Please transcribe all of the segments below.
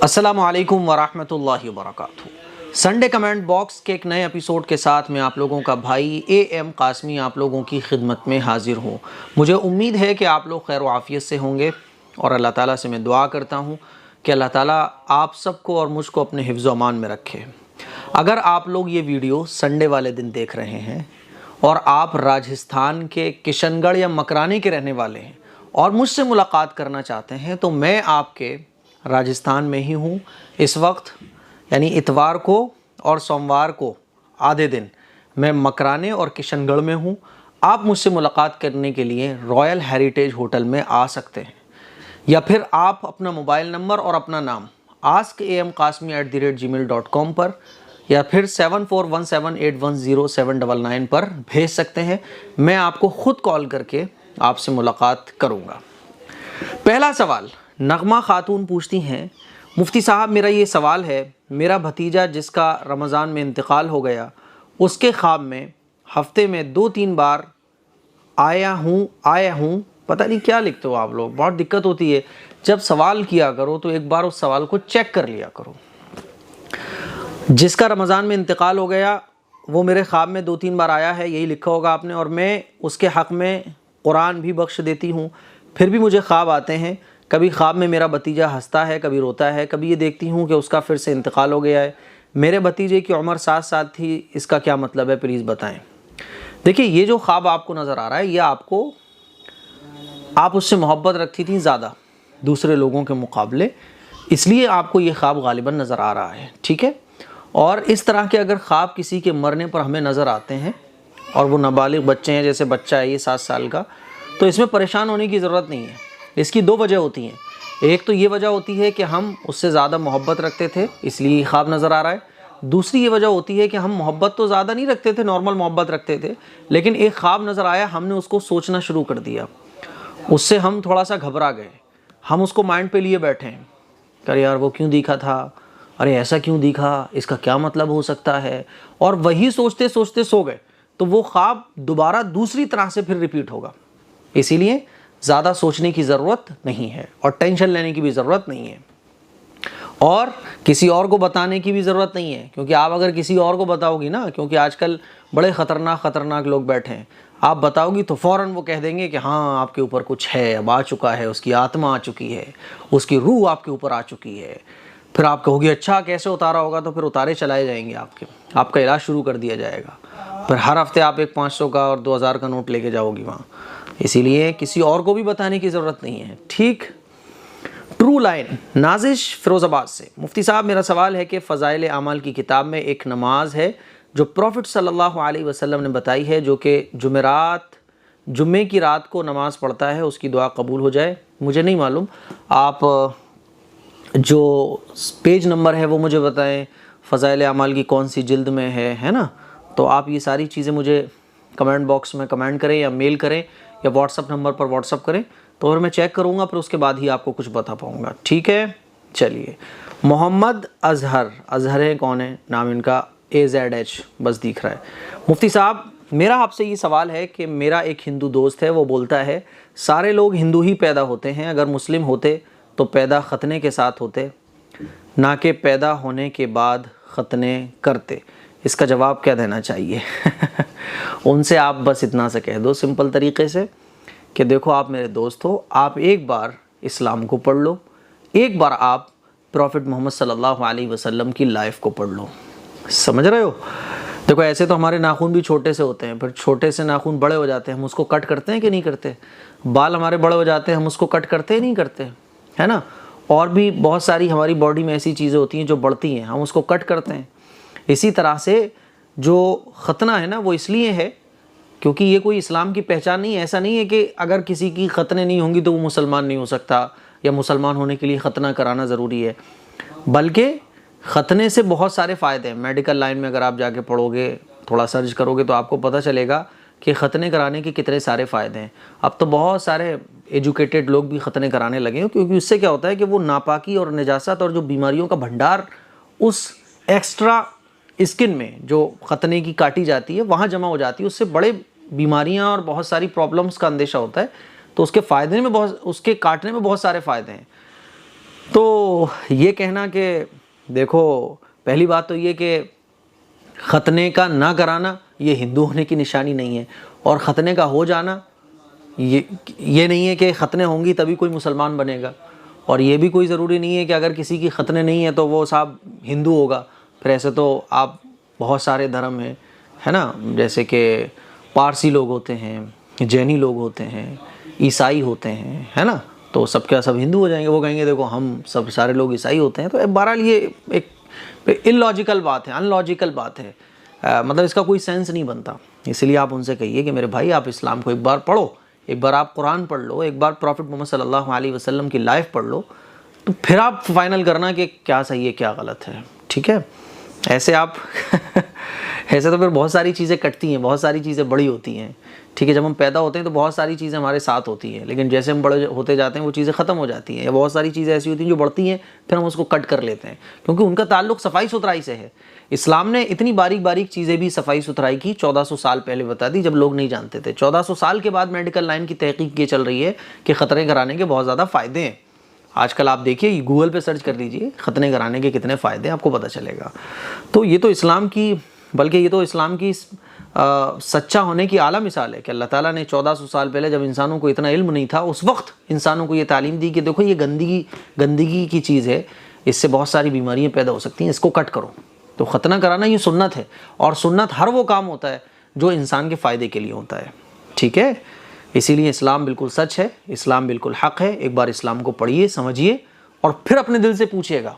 السلام علیکم ورحمۃ اللہ وبرکاتہ۔ سنڈے کمنٹ باکس کے ایک نئے ایپیسوڈ کے ساتھ میں آپ لوگوں کا بھائی اے ایم قاسمی آپ لوگوں کی خدمت میں حاضر ہوں۔ مجھے امید ہے کہ آپ لوگ خیر و عافیت سے ہوں گے اور اللہ تعالیٰ سے میں دعا کرتا ہوں کہ اللہ تعالیٰ آپ سب کو اور مجھ کو اپنے حفظ و امان میں رکھے۔ اگر آپ لوگ یہ ویڈیو سنڈے والے دن دیکھ رہے ہیں اور آپ راجستھان کے کشن گڑھ یا مکرانے کے رہنے والے ہیں اور مجھ سے ملاقات کرنا چاہتے ہیں تو میں آپ کے راجستھان میں ہی ہوں اس وقت، یعنی اتوار کو اور سوموار کو آدھے دن میں مکرانے اور کشن گڑھ میں ہوں۔ آپ مجھ سے ملاقات کرنے کے لیے رائل ہیریٹیج ہوٹل میں آ سکتے ہیں، یا پھر آپ اپنا موبائل نمبر اور اپنا نام askam.qasmi@gmail.com پر یا پھر 7417810799 پر بھیج سکتے ہیں۔ میں آپ کو خود کال کر کے آپ سے ملاقات کروں گا۔ پہلا سوال نغمہ خاتون پوچھتی ہیں، مفتی صاحب میرا یہ سوال ہے، میرا بھتیجا جس کا رمضان میں انتقال ہو گیا اس کے خواب میں ہفتے میں 2-3 بار آیا ہوں پتہ نہیں کیا لکھتے ہو آپ لوگ، بہت دقت ہوتی ہے جب سوال کیا کرو تو ایک بار اس سوال کو چیک کر لیا کرو۔ جس کا رمضان میں انتقال ہو گیا وہ میرے خواب میں 2-3 بار آیا ہے، یہی لکھا ہوگا آپ نے، اور میں اس کے حق میں قرآن بھی بخش دیتی ہوں۔ پھر بھی مجھے خواب آتے ہیں، کبھی خواب میں میرا بھتیجا ہنستا ہے، کبھی روتا ہے، کبھی یہ دیکھتی ہوں کہ اس کا پھر سے انتقال ہو گیا ہے۔ میرے بھتیجے کی عمر 7 سال تھی، اس کا کیا مطلب ہے، پلیز بتائیں۔ دیکھیں، یہ جو خواب آپ کو نظر آ رہا ہے یہ آپ اس سے محبت رکھتی تھیں زیادہ دوسرے لوگوں کے مقابلے، اس لیے آپ کو یہ خواب غالباً نظر آ رہا ہے، ٹھیک ہے؟ اور اس طرح کے اگر خواب کسی کے مرنے پر ہمیں نظر آتے ہیں اور وہ نابالغ بچے ہیں، جیسے بچہ ہے یہ 7 سال کا، تو اس میں پریشان ہونے کی ضرورت نہیں ہے۔ اس کی 2 وجہ ہوتی ہیں۔ ایک تو یہ وجہ ہوتی ہے کہ ہم اس سے زیادہ محبت رکھتے تھے اس لیے یہ خواب نظر آ رہا ہے۔ دوسری یہ وجہ ہوتی ہے کہ ہم محبت تو زیادہ نہیں رکھتے تھے، نارمل محبت رکھتے تھے، لیکن ایک خواب نظر آیا، ہم نے اس کو سوچنا شروع کر دیا، اس سے ہم تھوڑا سا گھبرا گئے، ہم اس کو مائنڈ پہ لیے بیٹھے ہیں کہ یار وہ کیوں دکھا تھا، ارے ایسا کیوں دکھا، اس کا کیا مطلب ہو سکتا ہے، اور وہی سوچتے سوچتے سو گئے، تو وہ خواب دوبارہ دوسری طرح سے پھر ریپیٹ ہوگا۔ اسی لیے زیادہ سوچنے کی ضرورت نہیں ہے اور ٹینشن لینے کی بھی ضرورت نہیں ہے، اور کسی اور کو بتانے کی بھی ضرورت نہیں ہے، کیونکہ آپ اگر کسی اور کو بتاؤ گی نا، کیونکہ آج کل بڑے خطرناک لوگ بیٹھے ہیں، آپ بتاؤ گی تو فوراً وہ کہہ دیں گے کہ ہاں آپ کے اوپر کچھ ہے، اب آ چکا ہے، اس کی آتما آ چکی ہے، اس کی روح آپ کے اوپر آ چکی ہے۔ پھر آپ کہو گی اچھا کیسے اتارا ہوگا، تو پھر اتارے چلائے جائیں گے، آپ کا علاج شروع کر دیا جائے گا، پھر ہر ہفتے آپ ایک 500 کا اور 2000 کا نوٹ لے کے جاؤ گی وہاں۔ اسی لیے کسی اور کو بھی بتانے کی ضرورت نہیں ہے، ٹھیک؟ ٹرو لائن نازش فیروز آباد سے، مفتی صاحب میرا سوال ہے کہ فضائل اعمال کی کتاب میں ایک نماز ہے جو پروفٹ صلی اللہ علیہ وسلم نے بتائی ہے، جو کہ جمعے کی رات کو نماز پڑھتا ہے اس کی دعا قبول ہو جائے۔ مجھے نہیں معلوم، آپ جو پیج نمبر ہے وہ مجھے بتائیں، فضائل اعمال کی کون سی جلد میں ہے نا؟ تو آپ یہ ساری چیزیں مجھے کمنٹ باکس میں کمنٹ کریں یا میل کریں یا واٹس اپ نمبر پر واٹس اپ کریں، تو اور میں چیک کروں گا، پھر اس کے بعد ہی آپ کو کچھ بتا پاؤں گا، ٹھیک ہے؟ چلیے، محمد اظہر ہے، کون ہے نام ان کا، AZH بس دکھ رہا ہے۔ مفتی صاحب میرا آپ سے یہ سوال ہے کہ میرا ایک ہندو دوست ہے، وہ بولتا ہے سارے لوگ ہندو ہی پیدا ہوتے ہیں، اگر مسلم ہوتے تو پیدا ختنے کے ساتھ ہوتے، نہ کہ پیدا ہونے کے بعد ختنے کرتے، اس کا جواب کیا دینا چاہیے؟ ان سے آپ بس اتنا سا کہہ دو سمپل طریقے سے کہ دیکھو آپ میرے دوست ہو، آپ ایک بار اسلام کو پڑھ لو، ایک بار آپ پروفٹ محمد صلی اللہ علیہ وسلم کی لائف کو پڑھ لو، سمجھ رہے ہو؟ دیکھو ایسے تو ہمارے ناخن بھی چھوٹے سے ہوتے ہیں، پھر چھوٹے سے ناخن بڑے ہو جاتے ہیں، ہم اس کو کٹ کرتے ہیں کہ نہیں کرتے؟ بال ہمارے بڑے ہو جاتے ہیں، ہم اس کو کٹ کرتے نہیں کرتے، ہے نا؟ اور بھی بہت ساری ہماری باڈی میں ایسی چیزیں ہوتی ہیں جو بڑھتی ہیں، ہم اس کو کٹ کرتے ہیں۔ اسی طرح سے جو ختنہ ہے نا وہ اس لیے ہے کیونکہ یہ کوئی اسلام کی پہچان نہیں ہے۔ ایسا نہیں ہے کہ اگر کسی کی ختنے نہیں ہوں گی تو وہ مسلمان نہیں ہو سکتا، یا مسلمان ہونے کے لیے ختنہ کرانا ضروری ہے، بلکہ ختنے سے بہت سارے فائدے ہیں۔ میڈیکل لائن میں اگر آپ جا کے پڑھو گے، تھوڑا سرچ کرو گے تو آپ کو پتہ چلے گا کہ ختنے کرانے کے کتنے سارے فائدے ہیں۔ اب تو بہت سارے ایجوکیٹڈ لوگ بھی ختنے کرانے لگے ہیں، کیونکہ اس سے کیا ہوتا ہے کہ وہ ناپاکی اور نجاست اور جو بیماریوں کا بھنڈار اس ایکسٹرا اسکن میں جو ختنے کی کاٹی جاتی ہے وہاں جمع ہو جاتی ہے، اس سے بڑے بیماریاں اور بہت ساری پرابلمس کا اندیشہ ہوتا ہے، تو اس کے کاٹنے میں بہت سارے فائدے ہیں۔ تو یہ کہنا کہ دیکھو پہلی بات تو یہ کہ ختنے کا نہ کرانا یہ ہندو ہونے کی نشانی نہیں ہے، اور ختنے کا ہو جانا یہ نہیں ہے کہ ختنے ہوں گی تبھی کوئی مسلمان بنے گا، اور یہ بھی کوئی ضروری نہیں ہے کہ اگر کسی کی ختنے نہیں ہے تو وہ صاحب ہندو ہوگا۔ پھر ایسے تو آپ بہت سارے دھرم ہیں، ہے نا، جیسے کہ پارسی لوگ ہوتے ہیں، جینی لوگ ہوتے ہیں، عیسائی ہوتے ہیں، ہے نا، تو سب کا سب ہندو ہو جائیں گے؟ وہ کہیں گے دیکھو ہم سب سارے لوگ عیسائی ہوتے ہیں۔ تو بہرحال یہ ایک ان لاجیکل بات ہے، ان لاجیکل بات ہے، مطلب اس کا کوئی سینس نہیں بنتا۔ اس لیے آپ ان سے کہیے کہ میرے بھائی آپ اسلام کو ایک بار پڑھو، ایک بار آپ قرآن پڑھ لو، ایک بار پروفٹ محمد صلی اللہ علیہ وسلم کی لائف پڑھ لو، تو پھر آپ فائنل کرنا کہ کیا صحیح ہے کیا غلط ہے، ٹھیک ہے؟ ایسے آپ ایسے تو پھر بہت ساری چیزیں کٹتی ہیں، بہت ساری چیزیں بڑی ہوتی ہیں، ٹھیک ہے؟ جب ہم پیدا ہوتے ہیں تو بہت ساری چیزیں ہمارے ساتھ ہوتی ہیں، لیکن جیسے ہم بڑے ہوتے جاتے ہیں وہ چیزیں ختم ہو جاتی ہیں، یا بہت ساری چیزیں ایسی ہوتی ہیں جو بڑھتی ہیں پھر ہم اس کو کٹ کر لیتے ہیں، کیونکہ ان کا تعلق صفائی ستھرائی سے ہے۔ اسلام نے اتنی باریک باریک چیزیں بھی صفائی ستھرائی کی 1400 سال پہلے بتا دی، جب لوگ نہیں جانتے تھے۔ 1400 سال کے بعد میڈیکل لائن کی تحقیق یہ چل رہی ہے کہ ختنے کرانے کے بہت زیادہ فائدے ہیں۔ آج کل آپ دیکھیے گوگل پہ سرچ کر لیجئے ختنے کرانے کے کتنے فائدے ہیں، آپ کو پتہ چلے گا۔ تو یہ تو اسلام کی، بلکہ یہ تو اسلام کی سچا ہونے کی اعلیٰ مثال ہے کہ اللہ تعالیٰ نے 1400 سال پہلے جب انسانوں کو اتنا علم نہیں تھا، اس وقت انسانوں کو یہ تعلیم دی کہ دیکھو یہ گندگی کی چیز ہے، اس سے بہت ساری بیماریاں پیدا ہو سکتی ہیں، اس کو کٹ کرو۔ تو ختنہ کرانا یہ سنت ہے، اور سنت ہر وہ کام ہوتا ہے جو انسان کے فائدے کے لیے ہوتا ہے، ٹھیک ہے؟ اسی لیے اسلام بالکل سچ ہے، اسلام بالکل حق ہے۔ ایک بار اسلام کو پڑھیے، سمجھیے، اور پھر اپنے دل سے پوچھیے گا۔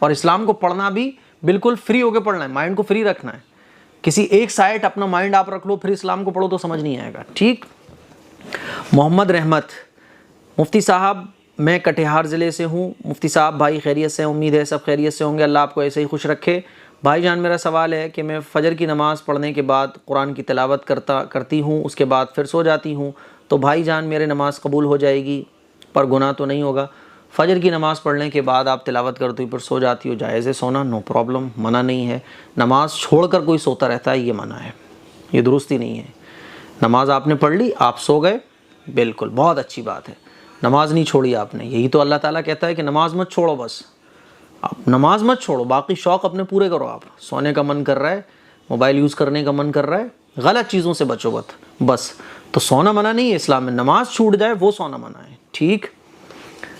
اور اسلام کو پڑھنا بھی بالکل فری ہو کے پڑھنا ہے، مائنڈ کو فری رکھنا ہے۔ کسی ایک سائٹ اپنا مائنڈ آپ رکھ لو پھر اسلام کو پڑھو تو سمجھ نہیں آئے گا، ٹھیک؟ محمد رحمت مفتی صاحب، میں کٹیہار ضلع سے ہوں۔ مفتی صاحب بھائی خیریت سے ہیں؟ امید ہے سب خیریت سے ہوں گے، اللہ آپ کو ایسے ہی خوش رکھے۔ بھائی جان میرا سوال ہے کہ میں فجر کی نماز پڑھنے کے بعد قرآن کی تلاوت کرتی ہوں، اس کے بعد پھر سو جاتی ہوں، تو بھائی جان میرے نماز قبول ہو جائے گی، پر گناہ تو نہیں ہوگا؟ فجر کی نماز پڑھنے کے بعد آپ تلاوت کرتی ہو پھر سو جاتی ہو، جائز ہے سونا، نو پرابلم، منع نہیں ہے۔ نماز چھوڑ کر کوئی سوتا رہتا ہے یہ منع ہے، یہ درستی نہیں ہے۔ نماز آپ نے پڑھ لی، آپ سو گئے، بالکل بہت اچھی بات ہے، نماز نہیں چھوڑی آپ نے۔ یہی تو اللہ تعالیٰ کہتا ہے کہ نماز مت چھوڑو، بس آپ نماز مت چھوڑو، باقی شوق اپنے پورے کرو۔ آپ سونے کا من کر رہا ہے، موبائل یوز کرنے کا من کر رہا ہے، غلط چیزوں سے بچو بس۔ تو سونا منع نہیں ہے اسلام میں، نماز چھوٹ جائے وہ سونا منع ہے، ٹھیک؟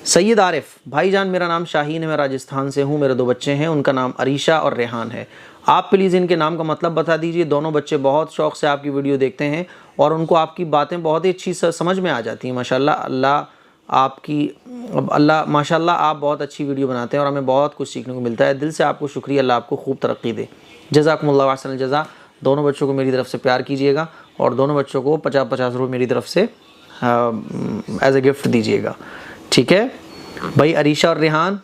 سید عارف بھائی جان میرا نام شاہین ہے، میں راجستھان سے ہوں، میرے 2 بچے ہیں، ان کا نام عریشہ اور ریحان ہے۔ آپ پلیز ان کے نام کا مطلب بتا دیجئے۔ دونوں بچے بہت شوق سے آپ کی ویڈیو دیکھتے ہیں اور ان کو آپ کی باتیں بہت ہی اچھی سمجھ میں آ جاتی ہیں، ماشاءاللہ۔ ماشاءاللہ آپ بہت اچھی ویڈیو بناتے ہیں اور ہمیں بہت کچھ سیکھنے کو ملتا ہے، دل سے آپ کو شکریہ، اللہ آپ کو خوب ترقی دے، جزاکم اللہ احسن الجزا۔ دونوں بچوں کو میری طرف سے پیار کیجئے گا اور دونوں بچوں کو 50-50 روپے میری طرف سے ایز اے گفٹ دیجئے گا، ٹھیک ہے بھائی؟ عریشہ اور ریحان،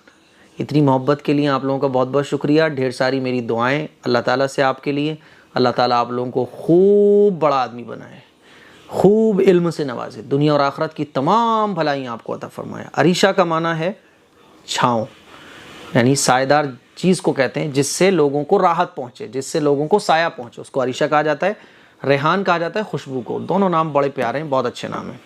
اتنی محبت کے لیے آپ لوگوں کا بہت بہت شکریہ، ڈھیر ساری میری دعائیں اللہ تعالیٰ سے آپ کے لیے۔ اللہ تعالیٰ آپ لوگوں کو خوب بڑا آدمی بنائے، خوب علم سے نوازے، دنیا اور آخرت کی تمام بھلائیاں آپ کو عطا فرمائے۔ عریشہ کا معنی ہے چھاؤں، یعنی سائے دار چیز کو کہتے ہیں جس سے لوگوں کو راحت پہنچے، جس سے لوگوں کو سایہ پہنچے، اس کو عریشہ کہا جاتا ہے۔ ریحان کہا جاتا ہے خوشبو کو۔ دونوں نام بڑے پیارے ہیں، بہت اچھے نام ہیں۔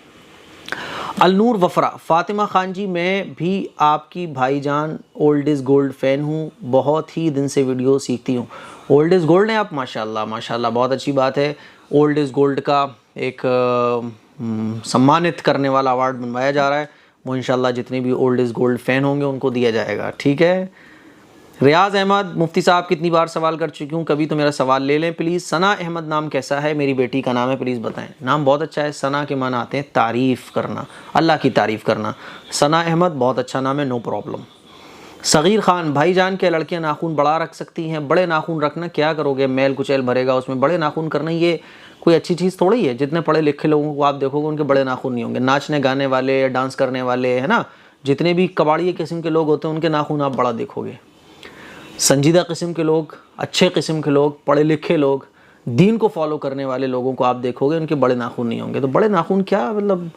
النور وفرا فاطمہ خان جی، میں بھی آپ کی بھائی جان اولڈ از گولڈ فین ہوں، بہت ہی دن سے ویڈیو سیکھتی ہوں۔ اولڈ از گولڈ ہیں آپ؟ ماشاءاللہ ماشاءاللہ، بہت اچھی بات ہے۔ اولڈ از گولڈ کا ایک سمانت کرنے والا ایوارڈ بنوایا جا رہا ہے، وہ انشاءاللہ جتنے بھی اولڈ از گولڈ فین ہوں گے ان کو دیا جائے گا، ٹھیک ہے؟ ریاض احمد مفتی صاحب کتنی بار سوال کر چکی ہوں، کبھی تو میرا سوال لے لیں پلیز۔ ثنا احمد نام کیسا ہے؟ میری بیٹی کا نام ہے، پلیز بتائیں۔ نام بہت اچھا ہے، ثنا کے معنی آتے ہیں تعریف کرنا، اللہ کی تعریف کرنا۔ ثنا احمد بہت اچھا نام ہے، نو پرابلم۔ صغیر خان بھائی جان، کیا لڑکیاں ناخن بڑا رکھ سکتی ہیں؟ بڑے ناخن رکھنا کیا کرو گے، میل کچیل بھرے گا اس میں، بڑے ناخن کرنا یہ کوئی اچھی چیز تھوڑی ہے۔ جتنے پڑھے لکھے لوگوں کو آپ دیکھو گے ان کے بڑے ناخن نہیں ہوں گے، ناچنے گانے والے، ڈانس کرنے والے، ہے نا، جتنے بھی کباڑی قسم کے لوگ ہوتے ہیں ان کے ناخن آپ بڑا دیکھو گے۔ سنجیدہ قسم کے لوگ، اچھے قسم کے لوگ، پڑھے لکھے لوگ، دین کو فالو کرنے والے لوگوں کو آپ دیکھو گے ان کے بڑے ناخن نہیں ہوں گے۔ تو بڑے ناخن کیا مطلب،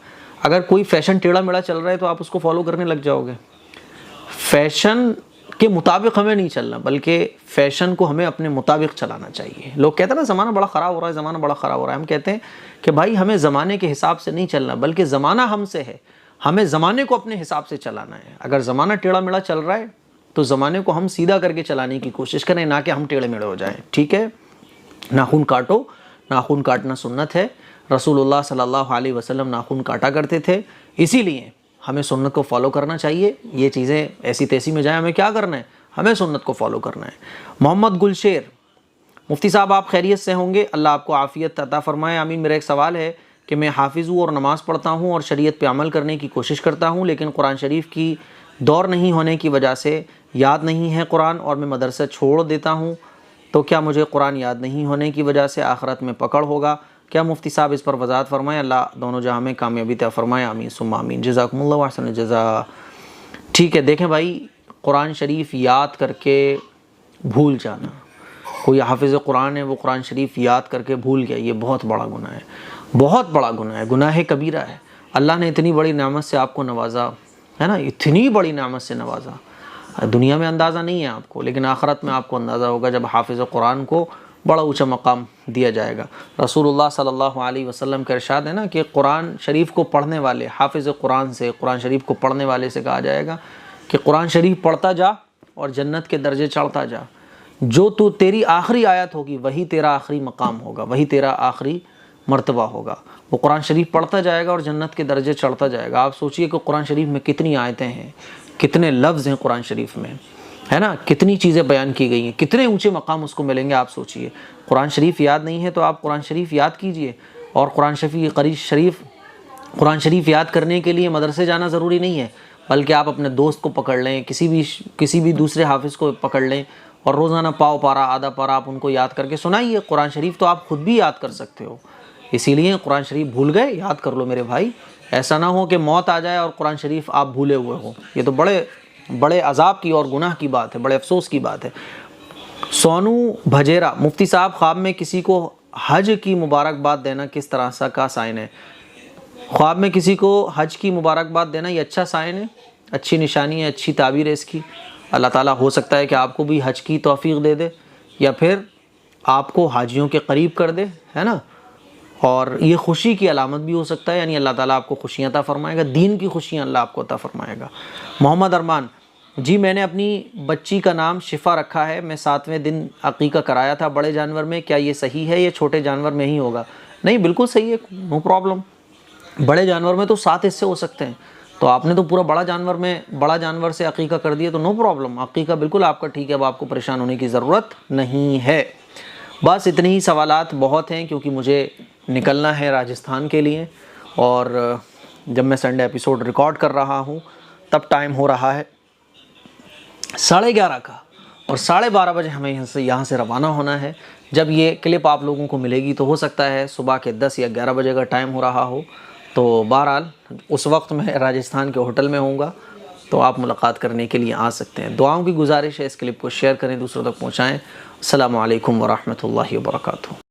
اگر کوئی فیشن ٹیڑھا میڑھا چل رہا ہے تو آپ اس کو فالو کرنے لگ جاؤ گے۔ فیشن کے مطابق ہمیں نہیں چلنا، بلکہ فیشن کو ہمیں اپنے مطابق چلانا چاہیے۔ لوگ کہتے ہیں نا زمانہ بڑا خراب ہو رہا ہے، زمانہ بڑا خراب ہو رہا ہے، ہم کہتے ہیں کہ بھائی ہمیں زمانے کے حساب سے نہیں چلنا، بلکہ زمانہ ہم سے ہے، ہمیں زمانے کو اپنے حساب سے چلانا ہے. اگر زمانہ ٹیڑھا میڑھا چل رہا ہے تو زمانے کو ہم سیدھا کر کے چلانے کی کوشش کریں, نہ کہ ہم ٹیڑھے میڑھے ہو جائیں. ٹھیک ہے, ناخن کاٹو, ناخن کاٹنا سنت ہے. رسول اللہ صلی اللہ علیہ وسلم ناخن کاٹا کرتے تھے, اسی لیے ہمیں سنت کو فالو کرنا چاہیے. یہ چیزیں ایسی تیسی میں جائیں, ہمیں کیا کرنا ہے, ہمیں سنت کو فالو کرنا ہے. محمد گلشیر, مفتی صاحب آپ خیریت سے ہوں گے, اللہ آپ کو عافیت عطا فرمائے, آمین. میرا ایک سوال ہے کہ میں حافظ ہوں اور نماز پڑھتا ہوں اور شریعت پہ عمل کرنے کی کوشش کرتا ہوں, لیکن قرآن شریف کی دور نہیں ہونے کی وجہ سے یاد نہیں ہے قرآن, اور میں مدرسہ چھوڑ دیتا ہوں, تو کیا مجھے قرآن یاد نہیں ہونے کی وجہ سے آخرت میں پکڑ ہوگا؟ کیا مفتی صاحب اس پر وضاحت فرمائیں, اللہ دونوں جہاں میں کامیابی عطا فرمائے, آمین ثم آمین. جزاکم اللہ واحسن الجزاء. ٹھیک ہے, دیکھیں بھائی, قرآن شریف یاد کر کے بھول جانا, کوئی حافظ قرآن ہے وہ قرآن شریف یاد کر کے بھول گیا, یہ بہت بڑا گناہ ہے, بہت بڑا گناہ ہے, گناہ کبیرہ ہے. اللہ نے اتنی بڑی نعمت سے آپ کو نوازا ہے نا, اتنی بڑی نعمت سے نوازا, دنیا میں اندازہ نہیں ہے آپ کو, لیکن آخرت میں آپ کو اندازہ ہوگا جب حافظ قرآن کو بڑا اونچا مقام دیا جائے گا. رسول اللہ صلی اللہ علیہ وسلم کا ارشاد ہے نا کہ قرآن شریف کو پڑھنے والے, حافظ قرآن سے, قرآن شریف کو پڑھنے والے سے کہا جائے گا کہ قرآن شریف پڑھتا جا اور جنت کے درجے چڑھتا جا. جو تو تیری آخری آیت ہوگی وہی تیرا آخری مقام ہوگا, وہی تیرا آخری مرتبہ ہوگا. وہ قرآن شریف پڑھتا جائے گا اور جنت کے درجے چڑھتا جائے گا. آپ سوچئے کہ قرآن شریف میں کتنی آیتیں ہیں, کتنے لفظ ہیں قرآن شریف میں, ہے نا, کتنی چیزیں بیان کی گئی ہیں, کتنے اونچے مقام اس کو ملیں گے. آپ سوچئے, قرآن شریف یاد نہیں ہے تو آپ قرآن شریف یاد کیجئے. اور قرآن شریف یاد کرنے کے لیے مدرسے جانا ضروری نہیں ہے, بلکہ آپ اپنے دوست کو پکڑ لیں, کسی بھی دوسرے حافظ کو پکڑ لیں اور روزانہ پاؤ پارا, آدھا پارا آپ ان کو یاد کر کے سنائیے. قرآن شریف تو آپ خود بھی یاد کر سکتے ہو, اسی لیے قرآن شریف بھول گئے, یاد کر لو میرے بھائی. ایسا نہ ہو کہ موت آ جائے اور قرآن شریف آپ بھولے ہوئے ہو, یہ تو بڑے عذاب کی اور گناہ کی بات ہے, بڑے افسوس کی بات ہے. سونو بھجیرا, مفتی صاحب خواب میں کسی کو حج کی مبارکباد دینا کس طرح کا سائن ہے؟ خواب میں کسی کو حج کی مبارکباد دینا یہ اچھا سائن ہے, اچھی نشانی ہے, اچھی تعبیر ہے اس کی. اللہ تعالیٰ ہو سکتا ہے کہ آپ کو بھی حج کی توفیق دے دے, یا پھر آپ کو حاجیوں کے قریب کر دے, ہے نا, اور یہ خوشی کی علامت بھی ہو سکتا ہے, یعنی اللہ تعالیٰ آپ کو خوشیاں عطا فرمائے گا, دین کی خوشیاں اللہ آپ کو عطا فرمائے گا. محمد ارمان, جی میں نے اپنی بچی کا نام شفا رکھا ہے, میں 7ویں دن عقیقہ کرایا تھا بڑے جانور میں, کیا یہ صحیح ہے, یہ چھوٹے جانور میں ہی ہوگا؟ نہیں, بالکل صحیح ہے, نو پرابلم. بڑے جانور میں تو 7 حصے ہو سکتے ہیں, تو آپ نے تو پورا بڑا جانور سے عقیقہ کر دیا, تو نو پرابلم, عقیقہ بالکل آپ کا ٹھیک ہے, اب آپ کو پریشان ہونے کی ضرورت نہیں ہے. بس اتنے ہی سوالات بہت ہیں, کیونکہ مجھے نکلنا ہے راجستھان کے لیے, اور جب میں سنڈے ایپیسوڈ ریکارڈ کر رہا ہوں تب ٹائم ہو رہا ہے 11:30 کا, اور 12:30 بجے ہمیں یہاں سے روانہ ہونا ہے. جب یہ کلپ آپ لوگوں کو ملے گی تو ہو سکتا ہے صبح کے 10 یا 11 بجے کا ٹائم ہو رہا ہو, تو بہرحال اس وقت میں راجستھان کے ہوٹل میں ہوں گا, تو آپ ملاقات کرنے کے لیے آ سکتے ہیں. دعاؤں کی گزارش ہے, اس کلپ کو شیئر کریں, دوسروں تک پہنچائیں. السلام علیکم ورحمۃ اللہ وبرکاتہ.